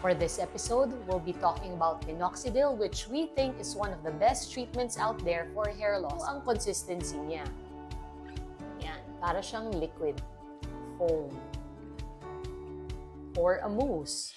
For this episode, we'll be talking about Minoxidil, which we think is one of the best treatments out there for hair loss. Ang consistency niya. Yan, para siyang liquid, foam, or a mousse.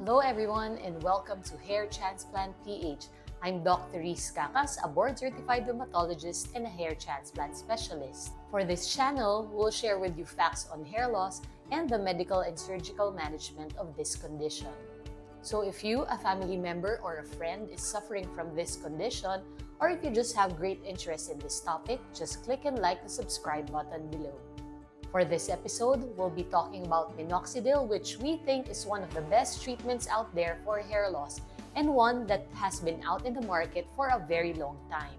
Hello everyone and welcome to Hairtransplantph. I'm Dr. Riz Cacas, a board-certified dermatologist and a hair transplant specialist. For this channel, we'll share with you facts on hair loss and the medical and surgical management of this condition. So if you, a family member or a friend, is suffering from this condition, or if you just have great interest in this topic, just click and like the subscribe button below. For this episode, we'll be talking about Minoxidil, which we think is one of the best treatments out there for hair loss and one that has been out in the market for a very long time.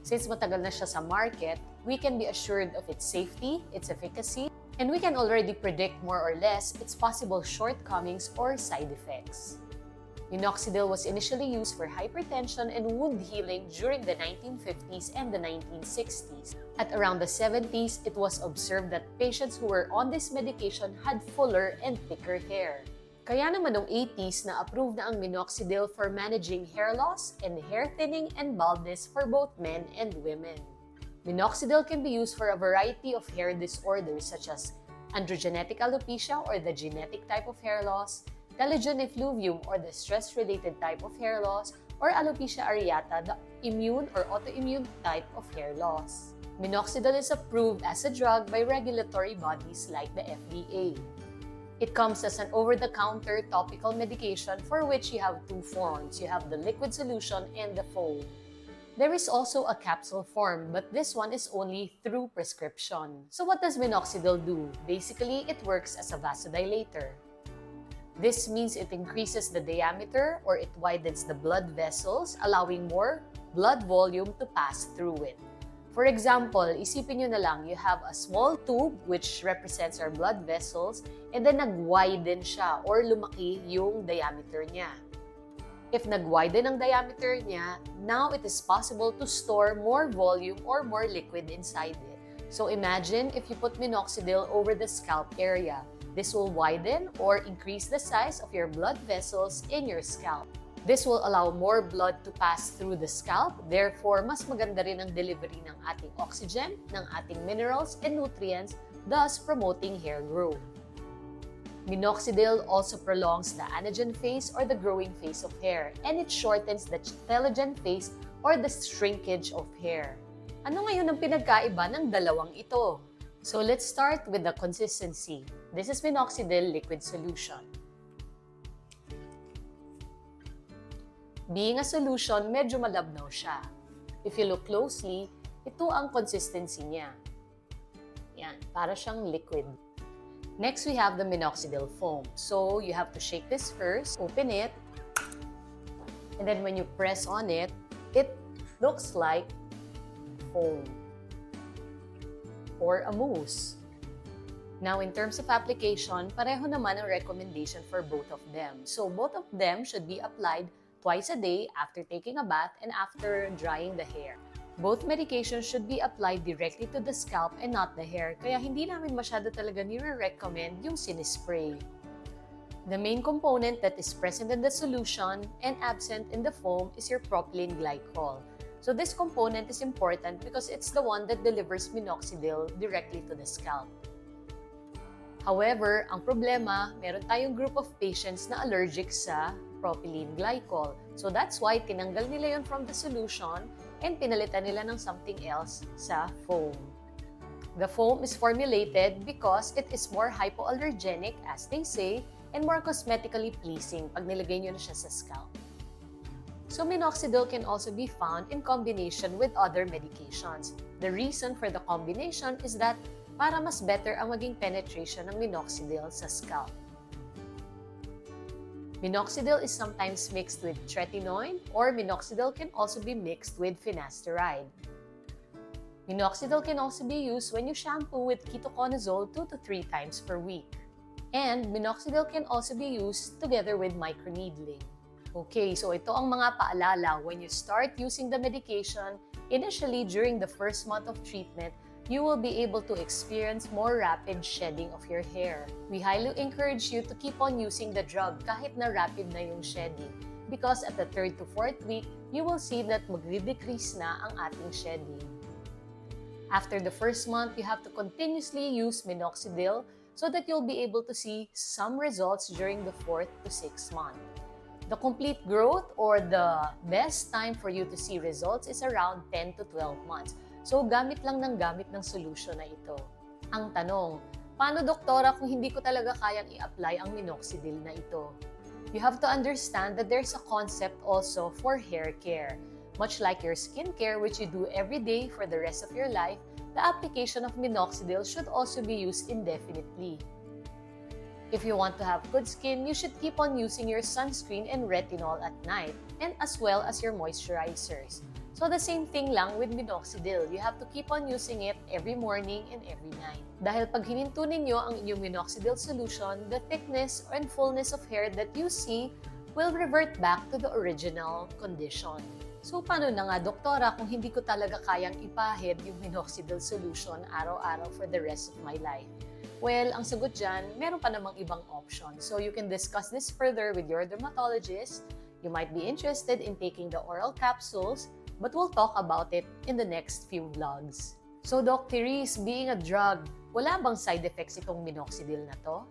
Since matagal na siya sa market, we can be assured of its safety, its efficacy, and we can already predict more or less its possible shortcomings or side effects. Minoxidil was initially used for hypertension and wound healing during the 1950s and the 1960s. At around the 70s, it was observed that patients who were on this medication had fuller and thicker hair. Kaya naman noong 80s na-approve na ang Minoxidil for managing hair loss and hair thinning and baldness for both men and women. Minoxidil can be used for a variety of hair disorders such as androgenetic alopecia or the genetic type of hair loss, telogen effluvium or the stress-related type of hair loss, or alopecia areata, the immune or autoimmune type of hair loss. Minoxidil is approved as a drug by regulatory bodies like the FDA. It comes as an over-the-counter topical medication for which you have two forms. You have the liquid solution and the foam. There is also a capsule form, but this one is only through prescription. So what does Minoxidil do? Basically, it works as a vasodilator. This means it increases the diameter or it widens the blood vessels, allowing more blood volume to pass through it. For example, isipin nyo na lang, you have a small tube which represents our blood vessels and then nag-widen siya or lumaki yung diameter niya. If nag-widen ang diameter niya, now it is possible to store more volume or more liquid inside it. So imagine if you put Minoxidil over the scalp area. This will widen or increase the size of your blood vessels in your scalp. This will allow more blood to pass through the scalp, therefore mas maganda rin ang delivery ng ating oxygen, ng ating minerals and nutrients, thus promoting hair growth. Minoxidil also prolongs the anagen phase or the growing phase of hair, and it shortens the telogen phase or the shrinkage of hair. Ano ngayon ang pinagkaiba ng dalawang ito? So let's start with the consistency. This is Minoxidil liquid solution. Being a solution, medyo malabnaw siya. If you look closely, ito ang consistency niya. Yan, para siyang liquid. Next, we have the Minoxidil foam. So you have to shake this first, open it, and then when you press on it, it looks like foam or a mousse. Now, in terms of application, pareho naman ang recommendation for both of them. So, both of them should be applied twice a day after taking a bath and after drying the hair. Both medications should be applied directly to the scalp and not the hair, kaya hindi namin masyado talaga nire-recommend yung sinispray. The main component that is present in the solution and absent in the foam is your propylene glycol. So this component is important because it's the one that delivers Minoxidil directly to the scalp. However, ang problema, meron tayong group of patients na allergic sa propylene glycol. So that's why tinanggal nila yun from the solution and pinalitan nila ng something else sa foam. The foam is formulated because it is more hypoallergenic, as they say, and more cosmetically pleasing pag nilagay nyo na siya sa scalp. So Minoxidil can also be found in combination with other medications. The reason for the combination is that para mas better ang maging penetration ng Minoxidil sa scalp. Minoxidil is sometimes mixed with tretinoin, or minoxidil can also be mixed with finasteride. Minoxidil can also be used when you shampoo with ketoconazole 2 to 3 times per week. And minoxidil can also be used together with microneedling. Okay, so ito ang mga paalala when you start using the medication. Initially, during the first month of treatment, you will be able to experience more rapid shedding of your hair. We highly encourage you to keep on using the drug kahit na rapid na yung shedding, because at the 3rd to 4th week, you will see that magre-decrease na ang ating shedding. After the first month, you have to continuously use minoxidil so that you'll be able to see some results during the 4th to 6th month. The complete growth or the best time for you to see results is around 10 to 12 months. So, gamit lang ng gamit ng solution na ito. Ang tanong, paano doktora kung hindi ko talaga kayang i-apply ang minoxidil na ito? You have to understand that there's a concept also for hair care. Much like your skincare, which you do every day for the rest of your life, the application of minoxidil should also be used indefinitely. If you want to have good skin, you should keep on using your sunscreen and retinol at night, and as well as your moisturizers. So the same thing lang with minoxidil. You have to keep on using it every morning and every night. Dahil pag hininto ninyo ang inyong minoxidil solution, the thickness and fullness of hair that you see will revert back to the original condition. So paano na nga, doktora, kung hindi ko talaga kayang ipahid yung minoxidil solution araw-araw for the rest of my life? Well, ang sagot dyan, meron pa namang ibang option. So you can discuss this further with your dermatologist. You might be interested in taking the oral capsules, but we'll talk about it in the next few vlogs. So Doc Therese, being a drug, wala bang side effects itong minoxidil na to?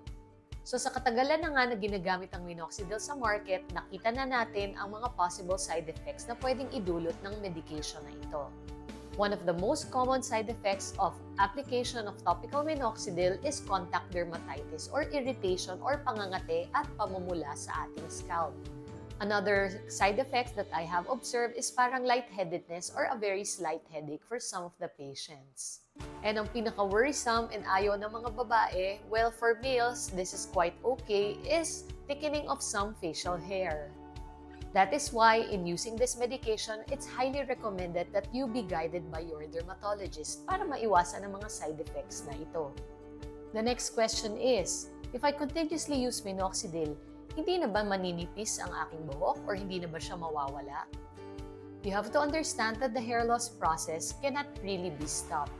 So sa katagalan na nga na ginagamit ang minoxidil sa market, nakita na natin ang mga possible side effects na pwedeng idulot ng medication na ito. One of the most common side effects of application of topical minoxidil is contact dermatitis or irritation or pangangate at pamumula sa ating scalp. Another side effect that I have observed is parang lightheadedness or a very slight headache for some of the patients. And ang pinaka-worrisome and ayaw ng mga babae, well, for males, this is quite okay, is thickening of some facial hair. That is why, in using this medication, it's highly recommended that you be guided by your dermatologist para maiwasan ang mga side effects na ito. The next question is, if I continuously use minoxidil, hindi na ba maninipis ang aking buhok or hindi na ba siya mawawala? You have to understand that the hair loss process cannot really be stopped.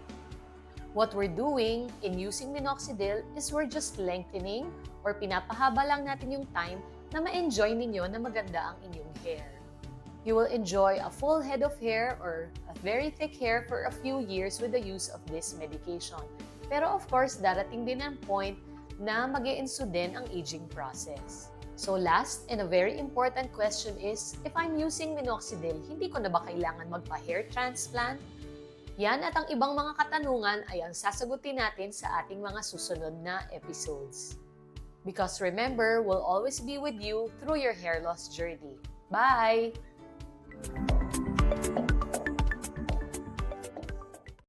What we're doing in using minoxidil is we're just lengthening or pinapahaba lang natin yung time na ma-enjoy ninyo na maganda ang inyong hair. You will enjoy a full head of hair or a very thick hair for a few years with the use of this medication. Pero of course, darating din ang point na mag-e-ensued din ang aging process. So last and a very important question is, if I'm using minoxidil, hindi ko na ba kailangan magpa-hair transplant? Yan at ang ibang mga katanungan ay ang sasagutin natin sa ating mga susunod na episodes. Because remember, we'll always be with you through your hair loss journey. Bye!